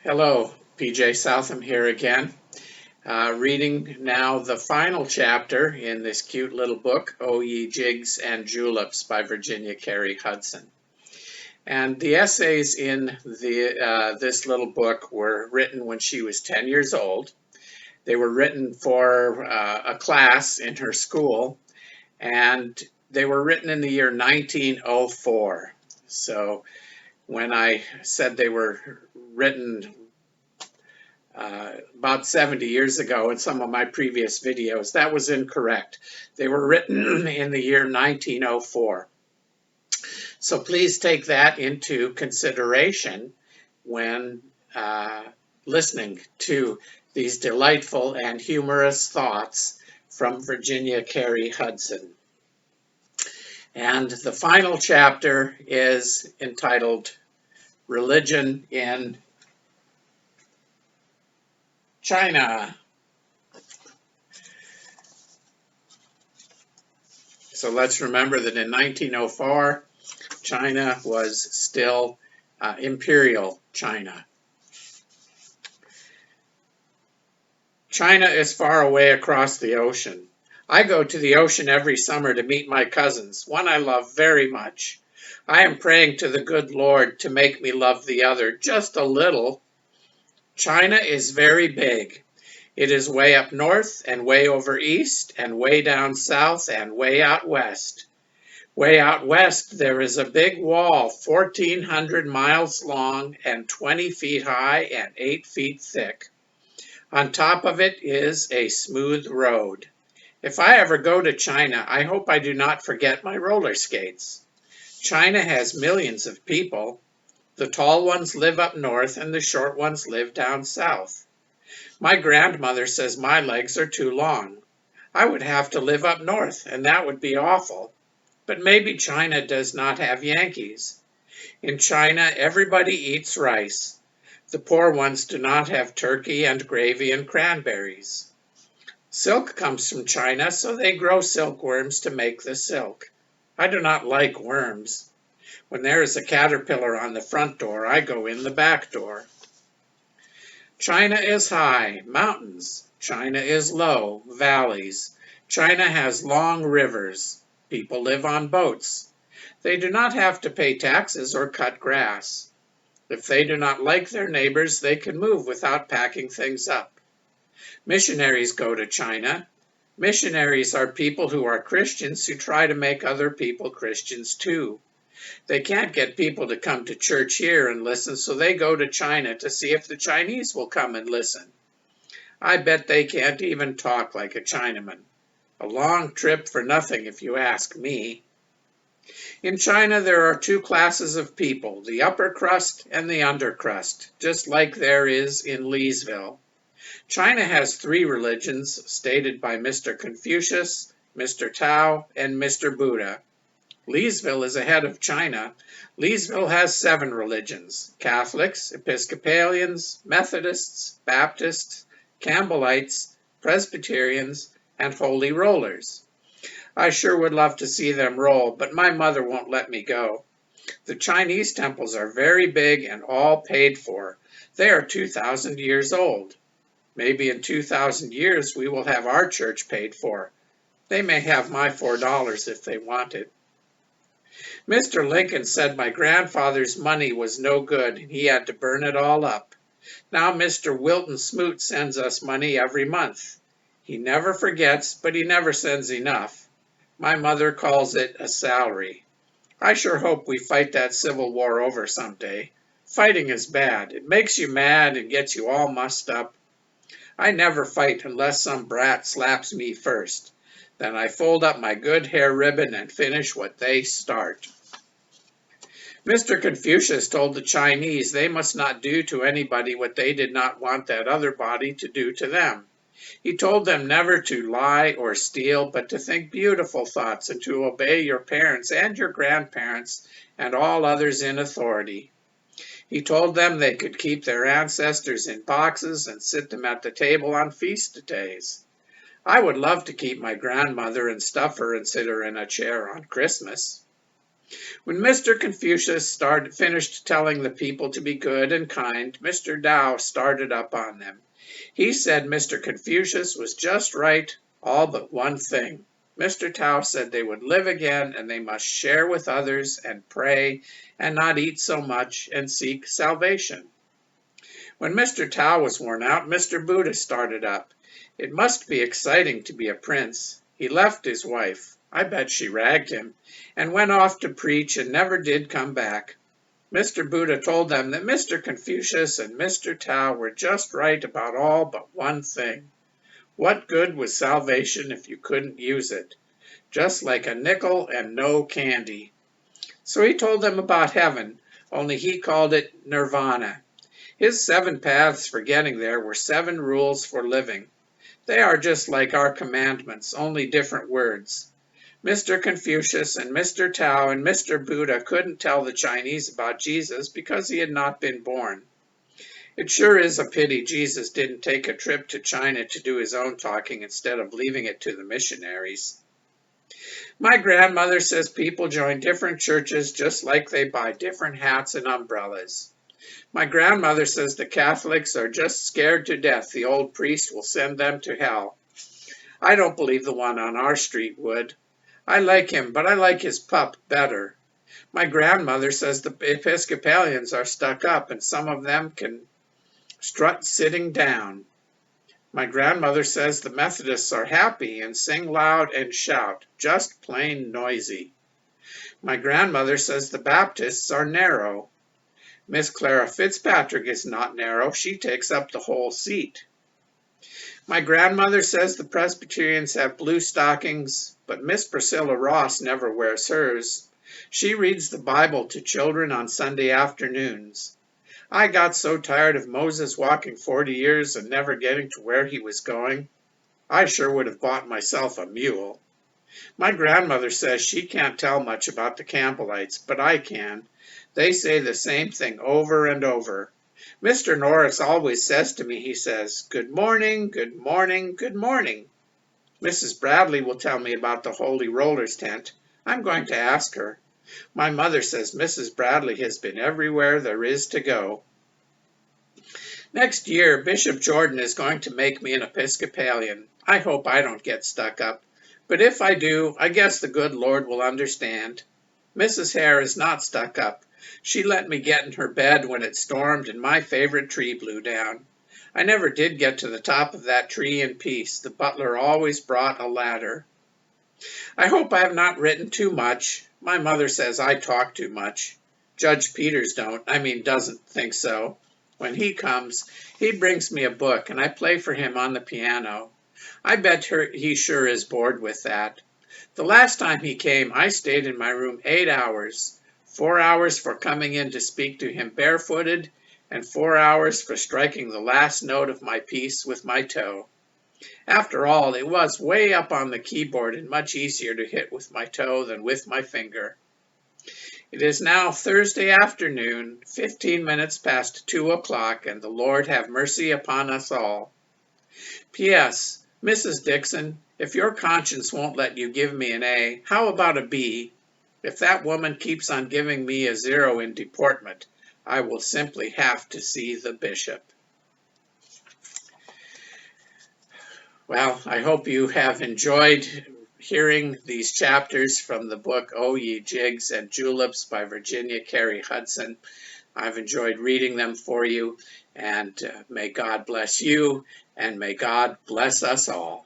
Hello, PJ Southam here again, reading now the final chapter in this cute little book, Ye Jigs Juleps by Virginia Cary Hudson. And the essays in this little book were written when she was 10 years old. They were written for a class in her school, and they were written in the year 1904. So when I said they were written about 70 years ago in some of my previous videos, that was incorrect. They were written in the year 1904. So please take that into consideration when listening to these delightful and humorous thoughts from Virginia Cary Hudson. And the final chapter is entitled Religion in China. So let's remember that in 1904, China was still Imperial China. China is far away across the ocean. I go to the ocean every summer to meet my cousins, one I love very much. I am praying to the good Lord to make me love the other just a little. China is very big. It is way up north and way over east and way down south and way out west. Way out west there is a big wall 1,400 miles long and 20 feet high and 8 feet thick. On top of it is a smooth road. If I ever go to China, I hope I do not forget my roller skates. China has millions of people. The tall ones live up north and the short ones live down south. My grandmother says my legs are too long. I would have to live up north, and that would be awful. But maybe China does not have Yankees. In China, everybody eats rice. The poor ones do not have turkey and gravy and cranberries. Silk comes from China, so they grow silkworms to make the silk. I do not like worms. When there is a caterpillar on the front door, I go in the back door. China is high, mountains. China is low, valleys. China has long rivers. People live on boats. They do not have to pay taxes or cut grass. If they do not like their neighbors, they can move without packing things up. Missionaries go to China. Missionaries are people who are Christians who try to make other people Christians too. They can't get people to come to church here and listen, so they go to China to see if the Chinese will come and listen. I bet they can't even talk like a Chinaman. A long trip for nothing, if you ask me. In China, there are two classes of people, the upper crust and the under crust, just like there is in Leesville. China has three religions, stated by Mr. Confucius, Mr. Tao, and Mr. Buddha. Leesville is ahead of China. Leesville has 7 religions: Catholics, Episcopalians, Methodists, Baptists, Campbellites, Presbyterians, and Holy Rollers. I sure would love to see them roll, but my mother won't let me go. The Chinese temples are very big and all paid for. They are 2,000 years old. Maybe in 2,000 years we will have our church paid for. They may have my $4 if they want it. Mr. Lincoln said my grandfather's money was no good and he had to burn it all up. Now Mr. Wilton Smoot sends us money every month. He never forgets, but he never sends enough. My mother calls it a salary. I sure hope we fight that Civil War over someday. Fighting is bad. It makes you mad and gets you all mussed up. I never fight unless some brat slaps me first. Then I fold up my good hair ribbon and finish what they start. Mr. Confucius told the Chinese they must not do to anybody what they did not want that other body to do to them. He told them never to lie or steal, but to think beautiful thoughts and to obey your parents and your grandparents and all others in authority. He told them they could keep their ancestors in boxes and sit them at the table on feast days. I would love to keep my grandmother and stuff her and sit her in a chair on Christmas. When Mr. Confucius finished telling the people to be good and kind, Mr. Tao started up on them. He said Mr. Confucius was just right, all but one thing. Mr. Tao said they would live again and they must share with others and pray and not eat so much and seek salvation. When Mr. Tao was worn out, Mr. Buddha started up. It must be exciting to be a prince. He left his wife. I bet she ragged him, and went off to preach and never did come back. Mr. Buddha told them that Mr. Confucius and Mr. Tao were just right about all but one thing. What good was salvation if you couldn't use it? Just like a nickel and no candy. So he told them about heaven, only he called it nirvana. His 7 paths for getting there were 7 rules for living. They are just like our commandments, only different words. Mr. Confucius and Mr. Tao and Mr. Buddha couldn't tell the Chinese about Jesus because he had not been born. It sure is a pity Jesus didn't take a trip to China to do his own talking instead of leaving it to the missionaries. My grandmother says people join different churches just like they buy different hats and umbrellas. My grandmother says the Catholics are just scared to death the old priest will send them to hell. I don't believe the one on our street would. I like him, but I like his pup better. My grandmother says the Episcopalians are stuck up and some of them can strut sitting down. My grandmother says the Methodists are happy and sing loud and shout, just plain noisy. My grandmother says the Baptists are narrow. Miss Clara Fitzpatrick is not narrow. She takes up the whole seat. My grandmother says the Presbyterians have blue stockings, but Miss Priscilla Ross never wears hers. She reads the Bible to children on Sunday afternoons. I got so tired of Moses walking 40 years and never getting to where he was going. I sure would have bought myself a mule. My grandmother says she can't tell much about the Campbellites, but I can. They say the same thing over and over. Mr. Norris always says to me, he says, "Good morning, good morning, good morning." Mrs. Bradley will tell me about the Holy Rollers tent. I'm going to ask her. My mother says Mrs. Bradley has been everywhere there is to go. Next year, Bishop Jordan is going to make me an Episcopalian. I hope I don't get stuck up. But if I do, I guess the good Lord will understand. Mrs. Hare is not stuck up. She let me get in her bed when it stormed and my favorite tree blew down. I never did get to the top of that tree in peace. The butler always brought a ladder. I hope I have not written too much. My mother says I talk too much. Judge Peters doesn't think so. When he comes, he brings me a book and I play for him on the piano. I bet he sure is bored with that. The last time he came, I stayed in my room 8 hours. 4 hours for coming in to speak to him barefooted, and 4 hours for striking the last note of my piece with my toe. After all, it was way up on the keyboard and much easier to hit with my toe than with my finger. It is now Thursday afternoon, 15 minutes past 2 o'clock, and the Lord have mercy upon us all. P.S. Mrs. Dixon, if your conscience won't let you give me an A, how about a B? If that woman keeps on giving me a 0 in deportment, I will simply have to see the bishop. Well, I hope you have enjoyed hearing these chapters from the book Ye Jigs Juleps by Virginia Cary Hudson. I've enjoyed reading them for you, and may God bless you, and may God bless us all.